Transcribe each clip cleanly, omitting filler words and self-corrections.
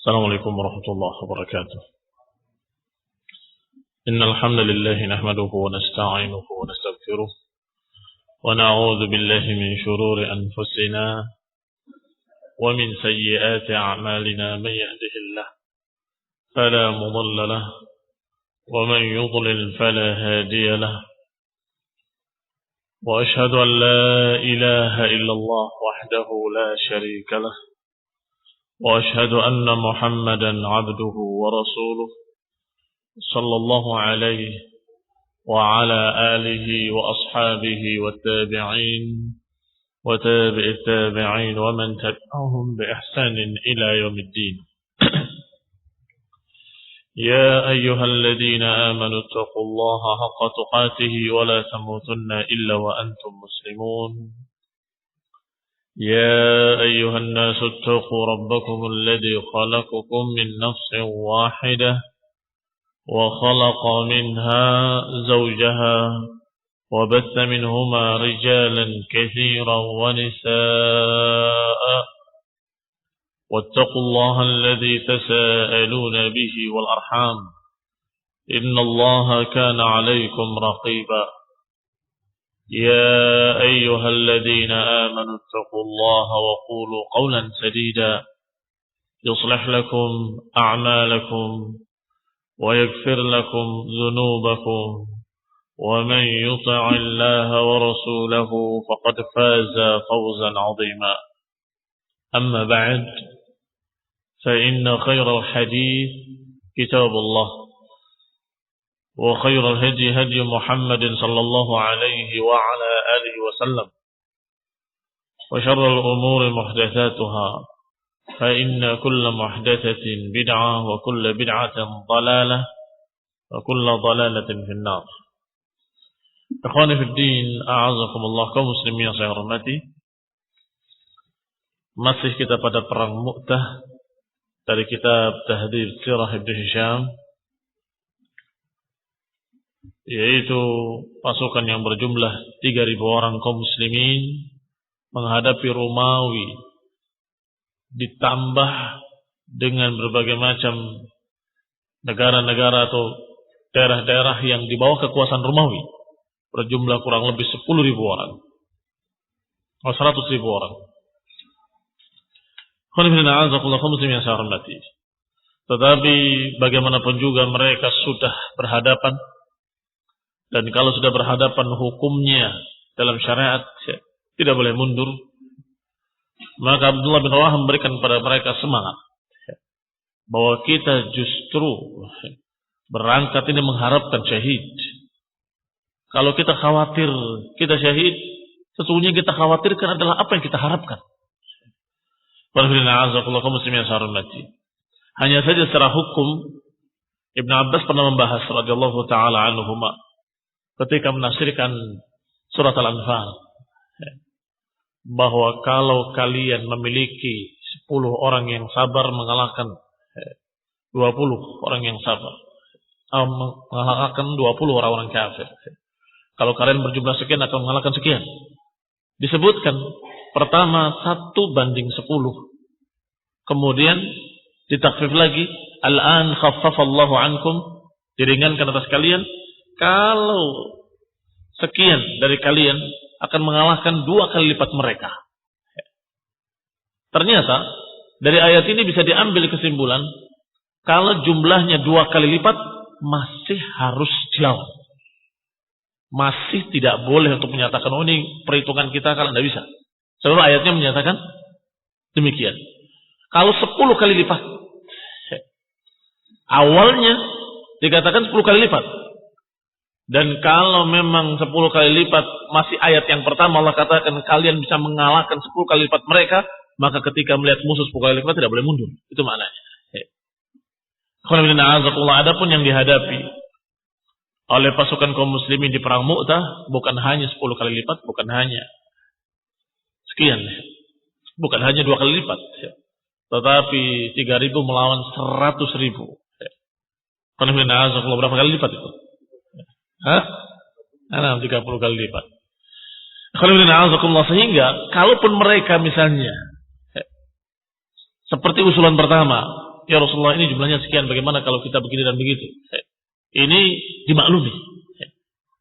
السلام عليكم ورحمة الله وبركاته. إن الحمد لله نحمده ونستعينه ونستغفره ونعوذ بالله من شرور أنفسنا ومن سيئات أعمالنا. من يهده الله فلا مضل له ومن يضلل فلا هادي له، وأشهد أن لا إله إلا الله وحده لا شريك له، وأشهد أن محمدا عبده ورسوله صلى الله عليه وعلى آله وأصحابه والتابعين وتابع التابعين ومن تبعهم بإحسان إلى يوم الدين. يا أيها الذين آمنوا اتقوا الله حق تقاته ولا تموتن إلا وأنتم مسلمون. يا أيها الناس اتقوا ربكم الذي خلقكم من نفس واحدة وخلق منها زوجها وبث منهما رجالا كثيرا ونساء، واتقوا الله الذي تساءلون به والأرحام إن الله كان عليكم رقيبا. يا أيها الذين آمنوا اتقوا الله وقولوا قولا سديدا يصلح لكم أعمالكم ويغفر لكم ذنوبكم، ومن يطع الله ورسوله فقد فاز فوزا عظيما. أما بعد، فإن خير الحديث كتاب الله، وخير الهدي هدي محمد صلى الله عليه وعلى آله وسلم، وشر الأمور محدثاتها، فإن كل محدثة بدعة وكل بدعة ضلالة وكل ضلالة في النار. Ikhwani fi din, a'azakumullah, kaum muslimin yang saya hormati. Masih kita pada perang Mu'tah dari kitab Tahdhib Sirah Ibnu Hisham, yaitu pasukan yang berjumlah 3.000 orang kaum muslimin menghadapi Romawi, ditambah dengan berbagai macam negara-negara atau daerah-daerah yang di bawah kekuasaan Romawi, berjumlah kurang lebih 10.000 orang atau 100.000 orang. Tetapi bagaimanapun juga mereka sudah berhadapan, dan kalau sudah berhadapan hukumnya dalam syariat tidak boleh mundur. Maka Abdullah bin Rawahah memberikan kepada mereka semangat bahwa kita justru berangkat ini mengharapkan syahid. Kalau kita khawatir kita syahid, sesungguhnya kita khawatirkan adalah apa yang kita harapkan. Hanya saja secara hukum, Ibn Abbas pernah membahas radhiyallahu taala anhuma ketika menafsirkan surat Al-Anfal, bahwa kalau kalian memiliki 10 orang yang sabar mengalahkan 20 orang yang sabar, mengalahkan 20 orang-orang kafir. Kalau kalian berjumlah sekian akan mengalahkan sekian. Disebutkan pertama 1:10. Kemudian ditakfif lagi, al-an khaffafallahu ankum, diringankan atas kalian. Kalau sekian dari kalian akan mengalahkan 2 kali lipat mereka. Ternyata dari ayat ini bisa diambil kesimpulan, kalau jumlahnya 2 kali lipat masih harus dilawan. Masih tidak boleh untuk menyatakan, oh ini perhitungan kita kalau tidak bisa. Sebab ayatnya menyatakan demikian. Kalau 10 kali lipat, awalnya dikatakan 10 kali lipat. Dan kalau memang 10 kali lipat masih ayat yang pertama Allah katakan kalian bisa mengalahkan 10 kali lipat mereka, maka ketika melihat musuh 10 kali lipat tidak boleh mundur. Itu maknanya. Adapun yang dihadapi oleh pasukan kaum muslimin di perang Mu'tah bukan hanya 10 kali lipat, bukan hanya sekian, bukan hanya 2 kali lipat, tetapi 3.000 melawan 100.000. Berapa kali lipat itu? 30 kali lipat. Sehingga kalaupun mereka misalnya seperti usulan pertama, ya Rasulullah ini jumlahnya sekian, bagaimana kalau kita begini dan begitu? Ini dimaklumi.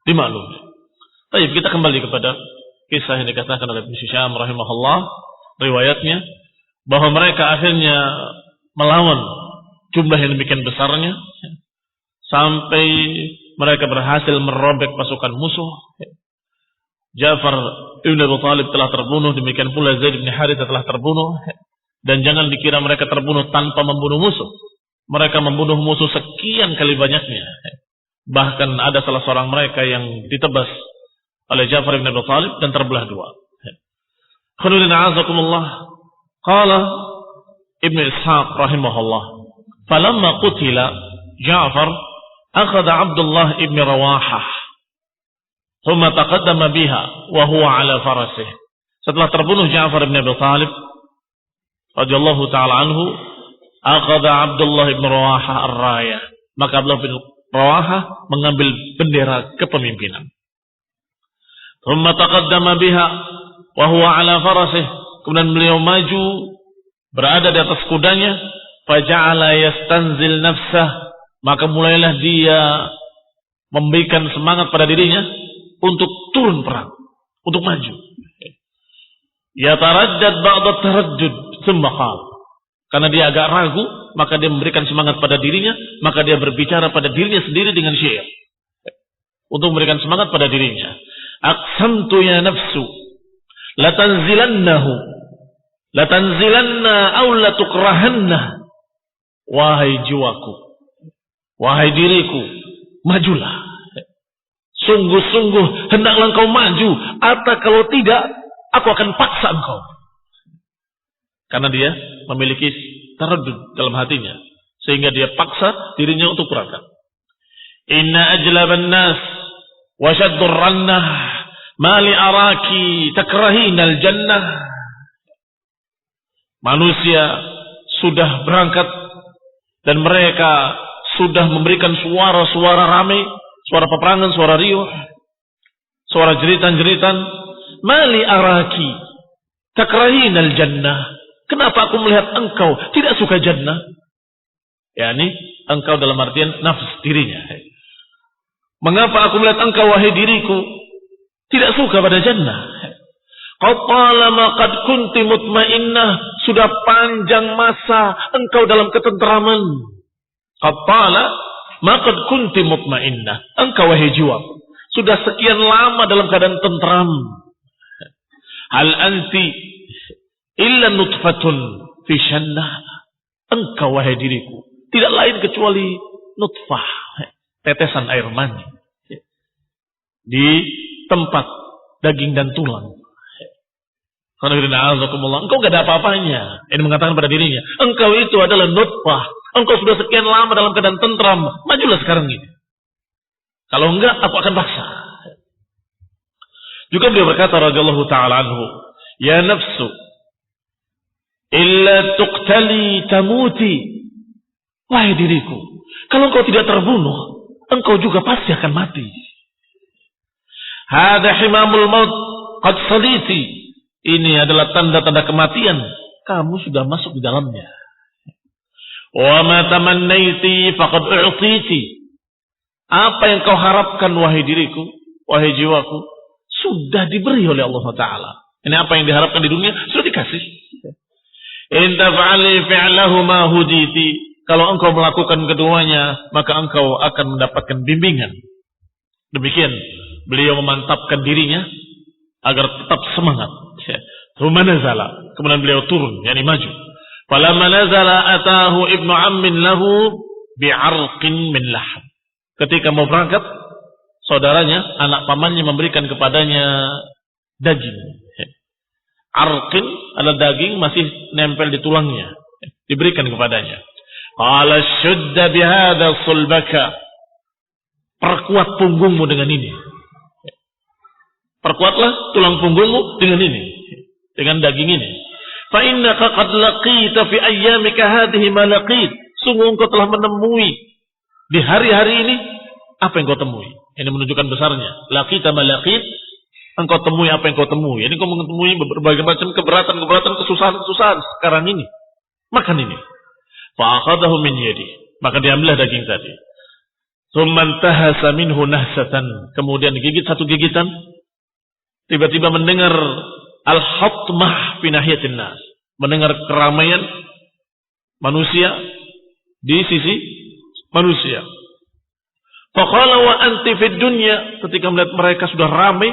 Dimaklumi. Baik, kita kembali kepada kisah yang dikatakan oleh Ibn Syam rahimahullah, riwayatnya, bahwa mereka akhirnya melawan jumlah yang demikian besarnya, sampai mereka berhasil merobek pasukan musuh. Ja'far ibn Abi Thalib telah terbunuh, demikian pula Zaid bin Harithah telah terbunuh. Dan jangan dikira mereka terbunuh tanpa membunuh musuh. Mereka membunuh musuh sekian kali banyaknya. Bahkan ada salah seorang mereka yang ditebas oleh Ja'far ibn Abi Thalib dan terbelah dua. Khairuddin a'azakumullah. Qala Ibn Ishaq rahimahullah, falamma qutila Ja'far akhadha Abdullah ibn Rawahah thumma taqaddama biha wa huwa ala farasih. Setelah terbunuh Ja'far ibn Abi Thalib radhiyallahu taala anhu, akhadha Abdullah ibn Rawahah ar-rayah, maka Abdullah bin Rawahah mengambil bendera kepemimpinan. Thumma taqaddama biha wa huwa ala farasih, kemudian beliau maju berada di atas kudanya, faja'ala yastanzil nafsah, maka mulailah dia memberikan semangat pada dirinya untuk turun perang, untuk maju. Yataraddad ba'da taraddud thumma qala, karena dia agak ragu, maka dia memberikan semangat pada dirinya, maka dia berbicara pada dirinya sendiri dengan syair untuk memberikan semangat pada dirinya. Aqsamtu ya nafsu latanzilanna aw latukrahanna, wahai jiwaku, wahai diriku, majulah, sungguh-sungguh hendaklah engkau maju, atau kalau tidak aku akan paksa engkau. Karena dia memiliki taraddud dalam hatinya, sehingga dia paksa dirinya untuk berangkat. Inna ajlaban nas wa shaddur rannah mali araki takrahinal jannah. Manusia sudah berangkat dan mereka sudah memberikan suara-suara ramai, suara peperangan, suara riuh, suara jeritan-jeritan. Mali araki takrahinal jannah. Kenapa aku melihat engkau tidak suka jannah? Yani engkau dalam artian nafs dirinya. Mengapa aku melihat engkau wahai diriku tidak suka pada jannah? Qatalama qad kunti mutmainnah, sudah panjang masa engkau dalam ketenteraman. Qatala ma qad kunti mutmainnah, engkau wahai jiwa sudah sekian lama dalam keadaan tentram. Hal anti illa nutfatun fi shannah, engkau wahai diriku tidak lain kecuali nutfah, tetesan air mani di tempat daging dan tulang. Engkau gak ada apa-apanya. Ini mengatakan pada dirinya, engkau itu adalah nutfah, engkau sudah sekian lama dalam keadaan tentram, majulah sekarang ini. Kalau enggak, aku akan paksa. Juga beliau berkata radhiyallahu ta'ala anhu, ya nafsu illa tuqtali tamuti, wahai diriku, kalau engkau tidak terbunuh, engkau juga pasti akan mati. Hada himamul maut qad saliti, ini adalah tanda-tanda kematian, kamu sudah masuk di dalamnya. Wa ma tamannaiti faqad u'titi, apa yang kau harapkan wahai diriku, wahai jiwaku, sudah diberi oleh Allah Ta'ala. Ini apa yang diharapkan di dunia sudah dikasih. In taf'ali fi'lahu ma huditi, kalau engkau melakukan keduanya maka engkau akan mendapatkan bimbingan. Demikian beliau memantapkan dirinya agar tetap semangat. Thumma nazala, kemudian beliau turun, yakni maju. Falamma nazala atahu ibnu ammin lahu bi'arqin min lahm. Ketika mau berangkat, saudaranya, anak pamannya memberikan kepadanya daging. Arqin adalah daging masih nempel di tulangnya, diberikan kepadanya. Qala shudda bihadha sulbaka, perkuat punggungmu dengan ini. Perkuatlah tulang punggungmu dengan ini, dengan daging ini. Fa innaka qad laqita fi ayyamika hadhihi ma laqit, sungguh engkau telah menemui di hari-hari ini apa yang kau temui. Ini menunjukkan besarnya. Laqita ma laqit, engkau temui apa yang kau temui. Ini engkau menemui berbagai macam keberatan-keberatan, kesusahan-kesusahan sekarang ini. Makan ini. Fa'akhadahu min yadihi. Maka diambillah daging tadi. Tsumma intahasa minhu nahsatan. Kemudian gigit satu gigitan. Tiba-tiba mendengar al-hatmah fi nahiyatin nas. Mendengar keramaian manusia di sisi manusia. Faqala wa anti fid dunya. Ketika melihat mereka sudah ramai,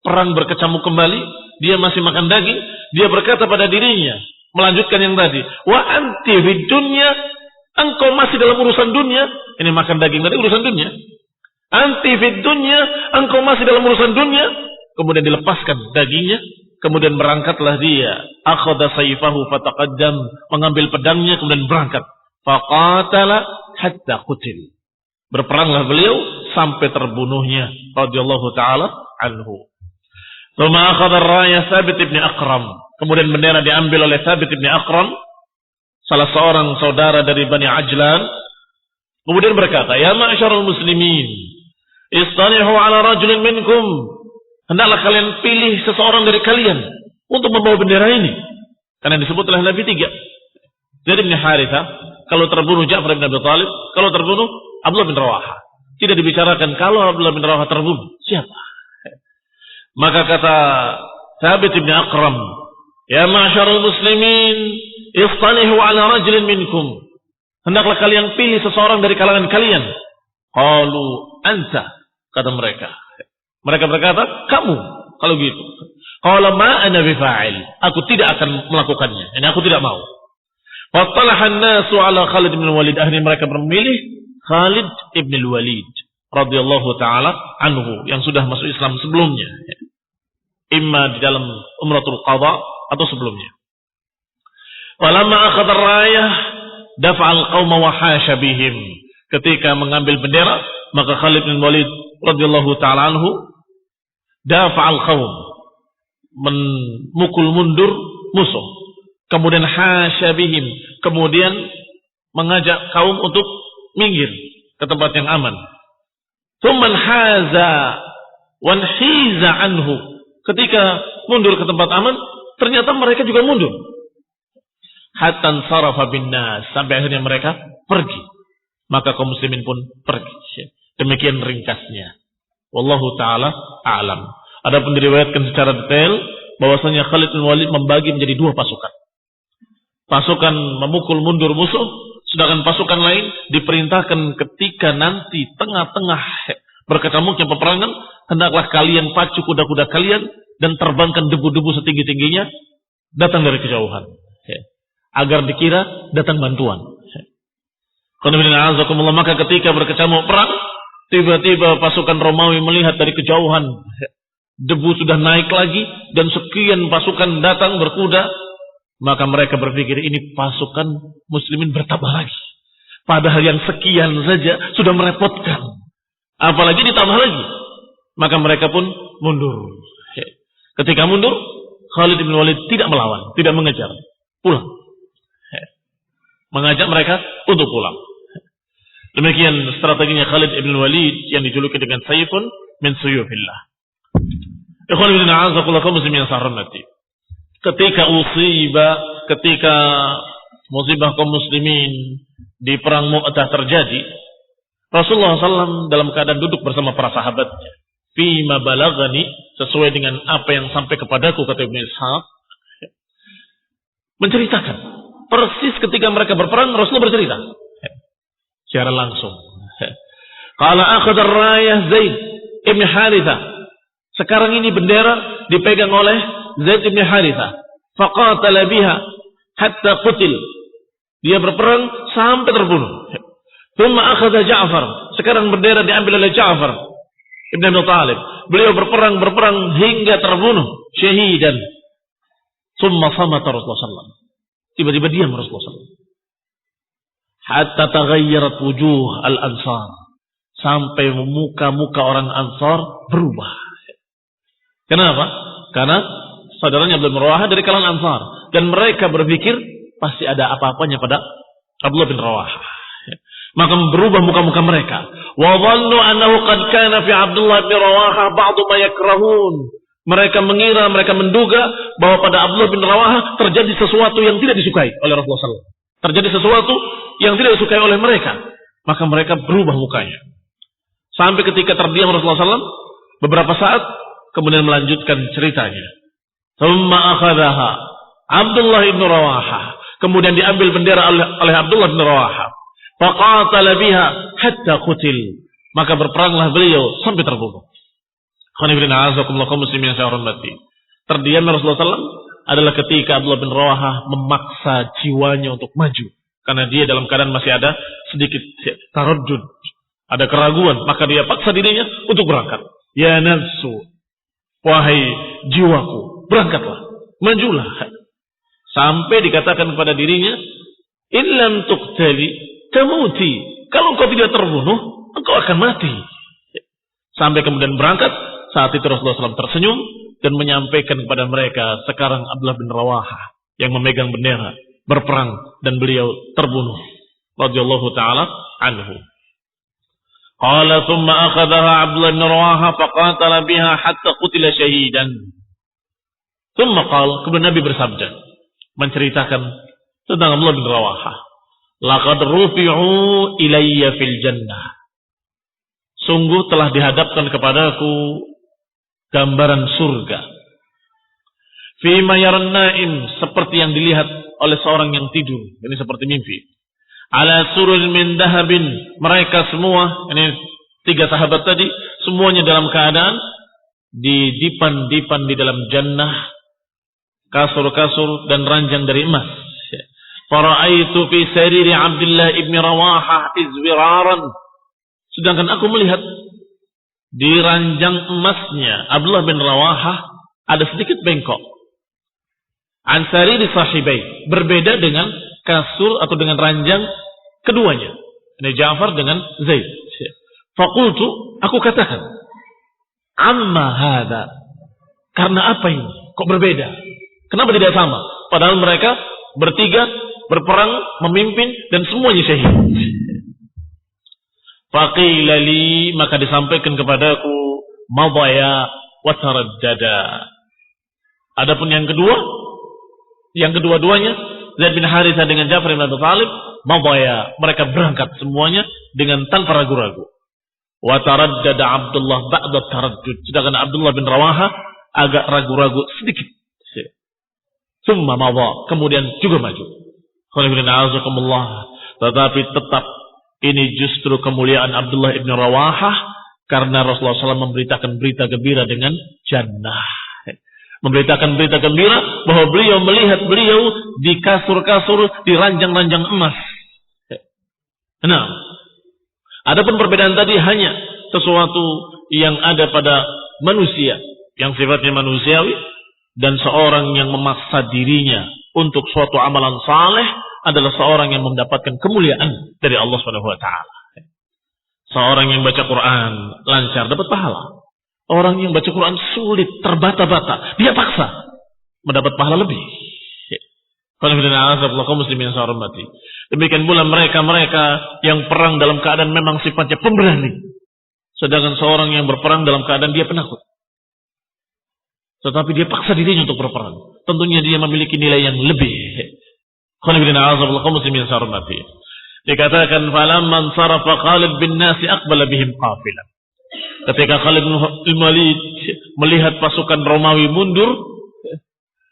perang berkecamuk kembali, dia masih makan daging, dia berkata pada dirinya, melanjutkan yang tadi, wa anti fid dunya, engkau masih dalam urusan dunia. Ini makan daging tadi urusan dunia. Anti fid dunya, engkau masih dalam urusan dunia. Kemudian dilepaskan dagingnya, kemudian berangkatlah dia. Akhadha sayfahu fataqaddam, mengambil pedangnya kemudian berangkat. Faqatala hatta qutil. Berperanglah beliau sampai terbunuhnya radhiyallahu taala anhu. Tsumma akhadha ar-raya Thabit bin Aqram. Kemudian bendera diambil oleh Thabit bin Aqram, salah seorang saudara dari Bani Ajlan. Kemudian berkata, "Ya ma'syarul muslimin, istanihu ala rajulin minkum." Hendaklah kalian pilih seseorang dari kalian untuk membawa bendera ini. Karena disebut oleh Nabi 3. Zaid bin Harithah, kalau terbunuh Ja'far bin Abi Thalib, kalau terbunuh Abdullah bin Rawaha. Tidak dibicarakan kalau Abdullah bin Rawaha terbunuh, siapa? Maka kata Thabit bin Aqram, "Ya ma'syarul muslimin, istanihu ala rajulin minkum." Hendaklah kalian pilih seseorang dari kalangan kalian. Qalu anta, kata mereka. Mereka berkata, kamu, kalau gitu. Qala ma ana bifa'il, aku tidak akan melakukannya. Ini aku tidak mau. Fattalahan nasu ala Khalid bin Walid. Akhirnya mereka memilih Khalid ibn Walid radhiyallahu taala anhu yang sudah masuk Islam sebelumnya. Imma di dalam Umratul Qadha atau sebelumnya. Falamma akhadha ar-rayah dafa'al qauma wa hasha bihim. Ketika mengambil bendera, maka Khalid bin Walid radhiyallahu taala anhu dafa'al qaum, memukul mundur musuh. Kemudian hasha bihim, kemudian mengajak kaum untuk minggir ke tempat yang aman. Tsumman haza wan hiza anhu. Ketika mundur ke tempat aman, ternyata mereka juga mundur. Hatta sarafa bin nas, sampai akhirnya mereka pergi. Maka kaum muslimin pun pergi. Demikian ringkasnya. Wallahu taala a'lam. Adapun diriwayatkan secara detail bahwasanya Khalid bin Walid membagi menjadi 2 pasukan. Pasukan memukul mundur musuh, sedangkan pasukan lain diperintahkan ketika nanti tengah-tengah berkecamuknya peperangan, hendaklah kalian pacu kuda-kuda kalian dan terbangkan debu-debu setinggi-tingginya datang dari kejauhan, agar dikira datang bantuan. Maka ketika berkecamuk perang, tiba-tiba pasukan Romawi melihat dari kejauhan debu sudah naik lagi dan sekian pasukan datang berkuda. Maka mereka berpikir ini pasukan muslimin bertambah lagi. Padahal yang sekian saja sudah merepotkan. Apalagi ditambah lagi. Maka mereka pun mundur. Ketika mundur, Khalid bin Walid tidak melawan, tidak mengejar. Pulang. Mengajak mereka untuk pulang. Demikian strateginya Khalid bin Walid yang dijuluki dengan Saifun min Suyufillah. Ikhwan bin a'azakullah kaum muslimin yang saya hormati. Ketika musibah kaum muslimin di perang Mu'tah terjadi, Rasulullah SAW dalam keadaan duduk bersama para sahabatnya. Fima balagani, sesuai dengan apa yang sampai kepadaku, kata Ibnu Ishaq, menceritakan persis ketika mereka berperang, Rasulullah bercerita secara langsung. Qala akhadha ar-rayah Zaid ibn Harithah. Sekarang ini bendera dipegang oleh Zaid bin Harithah. Faqatala biha hatta qutil. Dia berperang sampai terbunuh. Tsumma akhadha Ja'far. Sekarang bendera diambil oleh Ja'far ibn Abi Thalib. Beliau berperang hingga terbunuh syahidan. Tsumma samata Rasulullah sallallahu alaihi wasallam. Tiba-tiba diam Rasulullah sallallahu alaihi wasallam. Hatta taghayyarat wujuh al-ansar. Sampai muka-muka orang Ansar berubah. Kenapa? Karena saudaranya Abdullah bin Rawaha dari kalangan Ansar. Dan mereka berpikir pasti ada apa-apanya pada Abdullah bin Rawaha. Maka berubah muka-muka mereka. Wa dhannu annahu qad kana fi Abdullah bin Rawaha ba'd ma yakrahun. Mereka mengira, mereka menduga bahwa pada Abdullah bin Rawaha terjadi sesuatu yang tidak disukai oleh Rasulullah SAW. terjadi sesuatu yang tidak disukai oleh mereka, maka mereka berubah mukanya. Sampai ketika terdiam Rasulullah SAW beberapa saat, kemudian melanjutkan ceritanya. Thumma akhadhaha Abdullah ibn Rawahah. Kemudian diambil bendera oleh Abdullah ibn Rawahah. Faqatala biha hatta qutil. Maka berperanglah beliau sampai terbunuh. Terdiam Rasulullah SAW adalah ketika Abdullah bin Rawahah memaksa jiwanya untuk maju. Karena dia dalam keadaan masih ada sedikit taraddud, ada keraguan, maka dia paksa dirinya untuk berangkat. Ya nafsu, wahai jiwaku, berangkatlah, majulah. Sampai dikatakan kepada dirinya, illam tuqtali tamuti. Kalau engkau tidak terbunuh, engkau akan mati. Sampai kemudian berangkat. Saat itu Rasulullah SAW tersenyum dan menyampaikan kepada mereka, sekarang Abdullah bin Rawahah yang memegang bendera berperang dan beliau terbunuh. Radhiyallahu taala anhu. Qala thumma akhadhaha Abdullah bin Rawahah faqatala biha hatta qutila syahidan. Thumma qala, kemudian Nabi bersabda menceritakan tentang Abdullah bin Rawahah. Laqad rufi'u ilayya fil jannah. Sungguh telah dihadapkan kepadaku gambaran surga. Fima yaran naim, seperti yang dilihat oleh seorang yang tidur. Ini seperti mimpi. Ala surul min dahabin, mereka semua, ini 3 sahabat tadi, semuanya dalam keadaan di dipan-dipan di dalam jannah, kasur-kasur dan ranjang dari emas. Fara'aitu fi sariri Abdullah ibn Rawahah izwiraran. Sedangkan aku melihat di ranjang emasnya Abdullah bin Rawahah ada sedikit bengkok. Ansari di sahibai, berbeda dengan kasur atau dengan ranjang keduanya. Ini Ja'far dengan Zaid. Faqultu, aku katakan, amma hadha, karena apa ini? Kok berbeda? Kenapa tidak sama? Padahal mereka bertiga berperang, memimpin dan semuanya syahid. Faqila li, maka disampaikan kepadaku, madaya wa taraddada. Adapun yang kedua-duanya, Zaid bin Harithah dengan Ja'far bin Abi Thalib, madaya, mereka berangkat semuanya dengan tanpa ragu-ragu. Wa taraddada Abdullah ba'da taraddud, sedangkan Abdullah bin Rawahah agak ragu-ragu sedikit. Summa madha, kemudian juga maju. Tetapi tetap ini justru kemuliaan Abdullah ibn Rawahah karena Rasulullah SAW memberitakan berita gembira dengan jannah. Memberitakan berita gembira bahwa beliau melihat beliau di kasur-kasur, di ranjang-ranjang emas. Nah, adapun perbedaan tadi hanya sesuatu yang ada pada manusia, yang sifatnya manusiawi, dan seorang yang memaksa dirinya untuk suatu amalan saleh adalah seorang yang mendapatkan kemuliaan dari Allah Subhanahu wa taala. Seorang yang baca Quran lancar dapat pahala. Orang yang baca Quran sulit, terbata-bata, dia paksa mendapat pahala lebih. Demikian pula mereka-mereka yang perang dalam keadaan memang sifatnya pemberani. Sedangkan seorang yang berperang dalam keadaan dia penakut. Tetapi dia paksa dirinya untuk berperang. Tentunya dia memiliki nilai yang lebih. Dikatakan falamman sarafa Khalid bin Nasi aqbala bihim qafilan. Ketika Khalid bin Walid melihat pasukan Romawi mundur,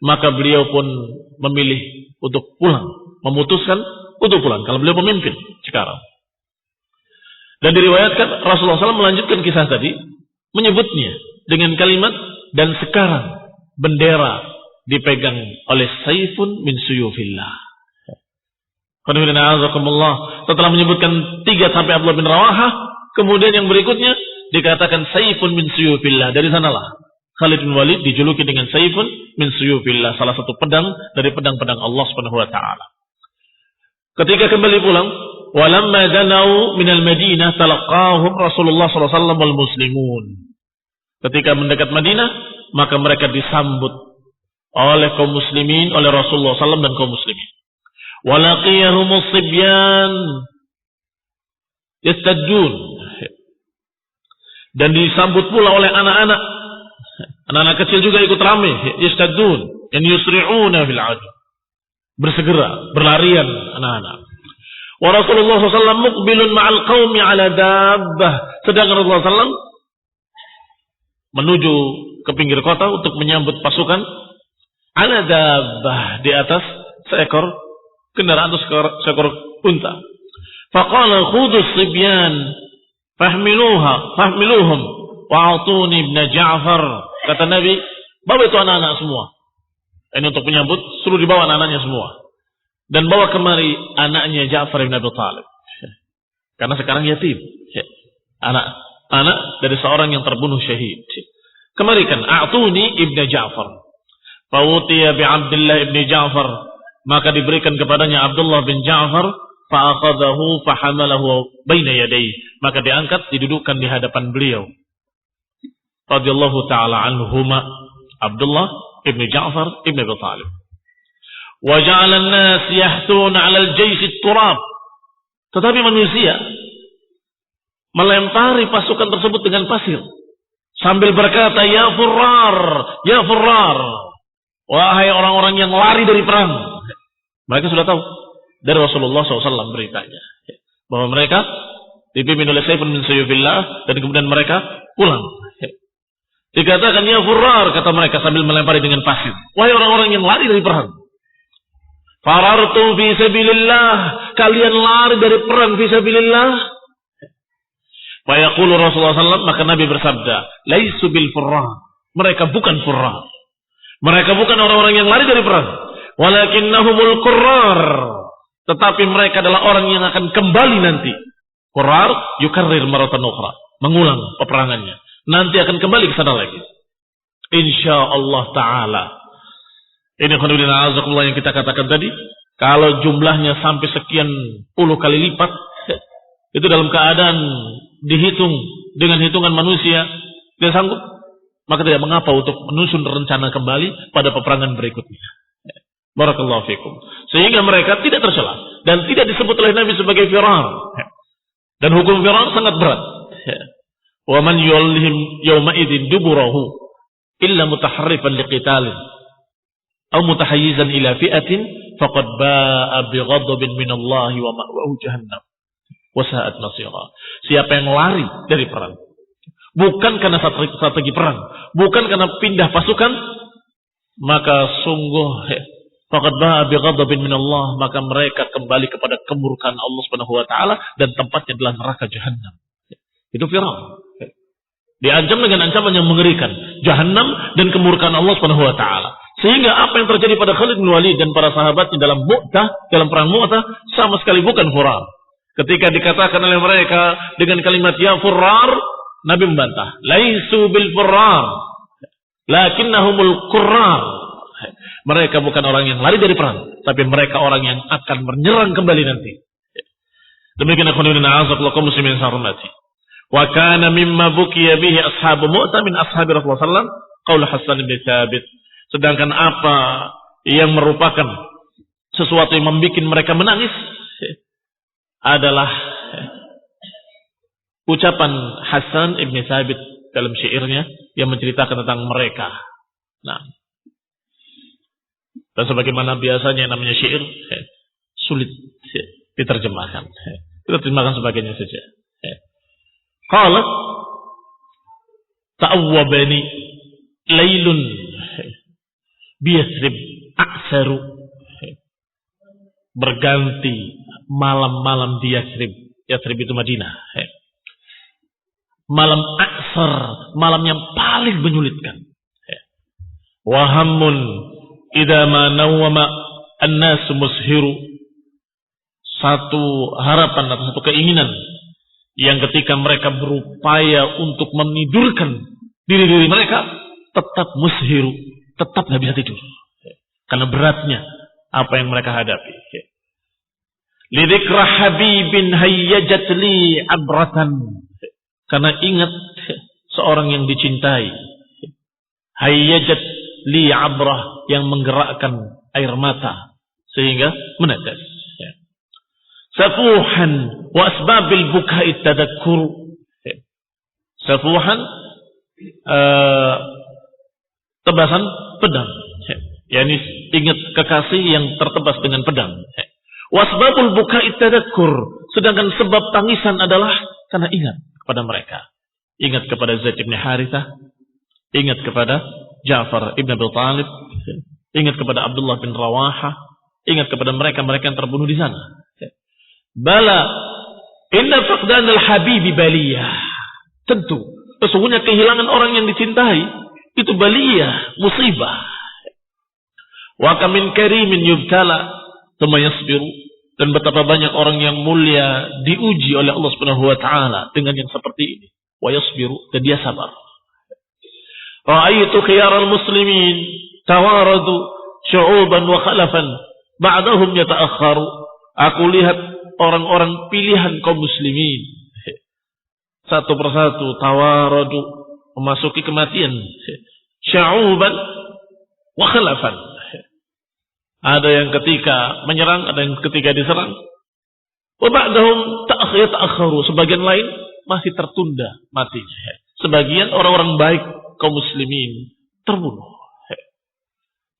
maka beliau pun memilih untuk pulang, memutuskan untuk pulang kalau beliau pemimpin sekarang. Dan diriwayatkan Rasulullah SAW melanjutkan kisah tadi, menyebutnya dengan kalimat, dan sekarang bendera dipegang oleh Saifun min suyufillah. Setelah menyebutkan 3 sampai Abdullah bin Rawahah, kemudian yang berikutnya dikatakan Saifun min suyufillah. Dari sanalah Khalid bin Walid dijuluki dengan Saifun min suyufillah, salah satu pedang dari pedang-pedang Allah Subhanahu wa taala. Ketika kembali pulang, walamma danau minal Madinah talaqahum Rasulullah sallallahu alaihi wasallam wal muslimun. Ketika mendekat Madinah, maka mereka disambut oleh kaum muslimin, oleh Rasulullah SAW dan kaum muslimin. Walaqiyahumus sibyan yastadjun, dan disambut pula oleh anak-anak. Anak-anak kecil juga ikut ramai, yastadjun, yang yusri'una fil adu. bersegera, berlarian anak-anak. Wa Rasulullah SAW muqbilun ma'al qaumi ala dabbah. Sedangkan Rasulullah SAW menuju ke pinggir kota untuk menyambut pasukan ala dabbah, di atas seekor kendaraan atau seekor unta. Faqala khudus sibyan fahmiluhum wa'atuni ibn Ja'far. Kata Nabi, bawa itu anak-anak semua. Ini untuk menyambut, suruh dibawa anak-anaknya semua. Dan bawa kemari anaknya Ja'far ibn Abi Thalib. Karena sekarang yatim. Anak dari seorang yang terbunuh syahid. Kemarikan, a'tuni ibn Ja'far. Fawutiya bi Abdullah ibn Ja'far. Maka diberikan kepadanya Abdullah bin Ja'far. Fa'aqadahu fahamalahu baina yadayhi. Maka diangkat, didudukkan di hadapan beliau. Radhiyallahu ta'ala anhuma. Abdullah ibn Ja'far ibn Abi Thalib. Wa ja'ala an-nas yahtuna 'ala al-jaysh at-turab. Tetapi manusia melempari pasukan tersebut dengan pasir sambil berkata, ya furrar, ya furrar. Wahai orang-orang yang lari dari perang. Mereka sudah tahu dari Rasulullah SAW beritanya bahwa mereka dipimpin oleh Saifun min Sayfillah, dan kemudian mereka pulang. Dikatakan ya furrar, kata mereka sambil melempari dengan pasir. Wahai orang-orang yang lari dari perang. Farartu fi sabilillah, kalian lari dari perang fi sabilillah. Wa yaqulu Rasulullah SAW, maka Nabi bersabda, laisu bil furrar. Mereka bukan furrar. Mereka bukan orang-orang yang lari dari perang. Walakinnahumul qurrar. Tetapi mereka adalah orang yang akan kembali nanti. Qurrar yukarrir maratan ukhra, mengulang peperangannya. Nanti akan kembali ke sana lagi. Insyaallah taala. Ini khonudina azakumullah yang kita katakan tadi. Kalau jumlahnya sampai sekian puluh kali lipat, itu dalam keadaan dihitung dengan hitungan manusia, tidak sanggup, maka tidak mengapa untuk menyusun rencana kembali pada peperangan berikutnya. Barakallahu fikum. Sehingga mereka tidak tercela dan tidak disebut oleh Nabi sebagai firar. Dan hukum firar sangat berat. Wa man yulhim yawma idzin duburahu illa mutaharrifan liqitalin aw mutahayyizan ila fi'atin faqad ba'a bighadabin minallahi wa ma'wahu jahannam wa sa'at masira. Siapa yang lari dari perang bukan karena strategi perang, bukan karena pindah pasukan, maka sungguh faqad ba'a bighadabin minallah, maka mereka kembali kepada kemurkaan Allah Subhanahu wa taala dan tempatnya adalah neraka jahannam. Itu firar. Diancam dengan ancaman yang mengerikan, jahannam dan kemurkaan Allah Subhanahu wa taala. Sehingga apa yang terjadi pada Khalid bin Walid dan para sahabatnya dalam Mu'tah, dalam perang Mu'tah, sama sekali bukan furar. Ketika dikatakan oleh mereka dengan kalimat ya furrar, Nabi membantah, laisu bil furrar, lakinnahumul qurrar. Mereka bukan orang yang lari dari perang, tapi mereka orang yang akan menyerang kembali nanti. Demikian akhwaniina a'azakumullah kaum muslimin sarmati. Wa kana mimma bukiya bihi ashabu Mu'tah min ashabi Rasulullah sallallahu alaihi wasallam qaul Hasan bin Thabit. Sedangkan apa yang merupakan sesuatu yang membuat mereka menangis adalah ucapan Hasan ibn Thabit dalam syairnya yang menceritakan tentang mereka. Nah, dan sebagaimana biasanya namanya syair sulit diterjemahkan. Kita terjemahkan sebagainya saja. Qala ta'awwabani laylun biyasrib aksaru. Berganti malam-malam di Yasrib. Yasrib itu Madinah. Malam aksar, malam yang paling menyulitkan. Wahammun idza ma nawama an-nas mushiru. Satu harapan atau satu keinginan yang ketika mereka berupaya untuk menidurkan diri-diri mereka, tetap mushiru, tetap nggak bisa tidur karena beratnya apa yang mereka hadapi. Lidzikra habibin hayyajat li abratan, karena ingat seorang yang dicintai, hayyajat li abrah, yang menggerakkan air mata sehingga menetes. Safuhan wa asbabil bukai tadakkur. Safuhan tebasan pedang yakni ingat kekasih yang tertebas dengan pedang. Wasbabul bukai tadakkur, sedangkan sebab tangisan adalah karena ingat kepada mereka. Ingat kepada Zaid bin Harithah, ingat kepada Ja'far ibn Abi Thalib, ingat kepada Abdullah bin Rawaha, ingat kepada mereka-mereka yang terbunuh di sana. Bala, inna faqdan al-habibi baliyah. Tentu, sesungguhnya kehilangan orang yang dicintai itu baliyah, musibah. Wa kam min karimin yubtala thumma yasbiru, dan betapa banyak orang yang mulia diuji oleh Allah Subhanahu wa taala dengan yang seperti ini. Wa yasbiru, dan dia sabar. Ra'aitu khiyaral muslimin tawaradu syu'uban wa khalafan ba'dahum yata'akhkharu. Aku lihat orang-orang pilihan kaum muslimin satu persatu tawaradu, memasuki kematian, syu'uban wa khalafan. Ada yang ketika menyerang, ada yang ketika diserang. Wa ba'dahum ta'akhkharu, sebagian lain masih tertunda matinya. Sebagian orang-orang baik kaum muslimin terbunuh.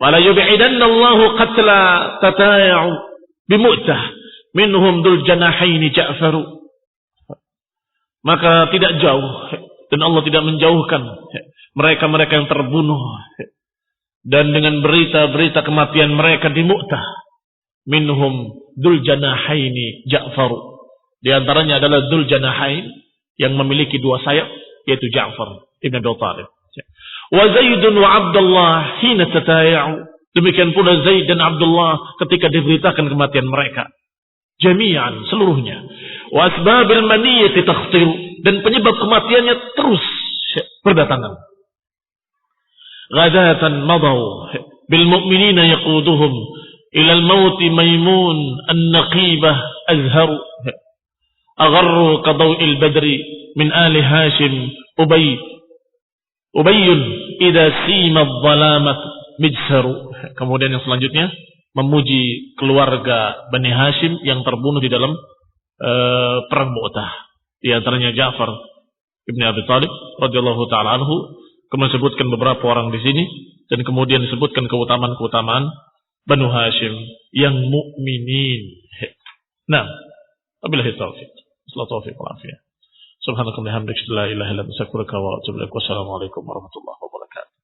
Wala yub'idanna Allahu qatla tataya'u bimu'tah minhum dul janahaini Ja'faru. Maka tidak jauh, dan Allah tidak menjauhkan mereka-mereka yang terbunuh, dan dengan berita-berita kematian mereka di Mu'tah, minhum dul janahaini Ja'faru. Di antaranya adalah dul janahain yang memiliki dua sayap, yaitu Ja'far ibn Abi Thalib. Wa Zaidun wa Abdullah hina tataya'u. Demikian pula Zaid dan Abdullah ketika diberitakan kematian mereka. Jami'an, seluruhnya. Wa asbabil maniyati takhtiru, dan penyebab kematiannya terus berdatangan. Ghadatan madaw bil mu'minina yaquduhum ila al-maut Maimun an-naqibah azharu. Agharru qadaw'il badri min ali Hashim Ubayyun idza sima adh-dhalamat mijsaru. Kemudian yang selanjutnya memuji keluarga Bani Hashim yang terbunuh di dalam perang Mu'tah. Di antaranya Ja'far ibn Abi Thalib radhiyallahu taala anhu. Kemudian disebutkan beberapa orang di sini, dan kemudian disebutkan keutamaan-keutamaan Banu Hashim yang mukminin. Nah, wabillahi taufiq. Subhanakallahumma wa bihamdika la ilaha illa anta astaghfiruka wa atubu ilaik. Wassalamualaikum warahmatullahi wabarakatuh.